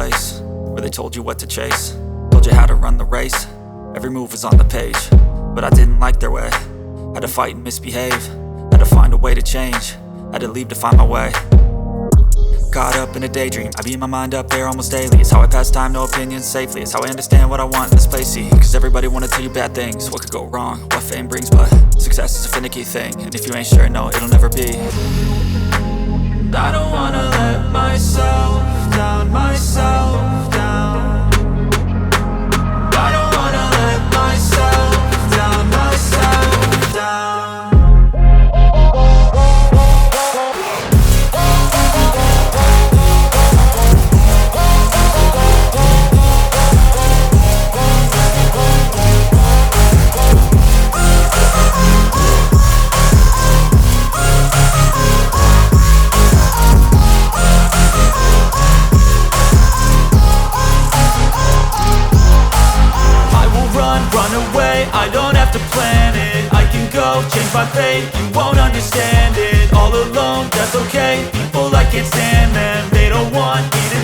place where they told you what to chase, told you how to run the race. Every move was on the page, but I didn't like their way. Had to fight and misbehave, had to find a way to change, had to leave to find my way. Caught up in a daydream, I beat my mind up there almost daily. It's how I pass time, no opinions safely. It's how I understand what I want in this place, see. Cause everybody wanna tell you bad things, what could go wrong, what fame brings. But success is a finicky thing, and if you ain't sure, no, it'll never be. I don't wanna let myself down, myself down. I don't wanna let myself down, myself down. Run away, I don't have to plan it. I can go, change my fate, you won't understand it. All alone, that's okay, people I can't stand them. They don't want me to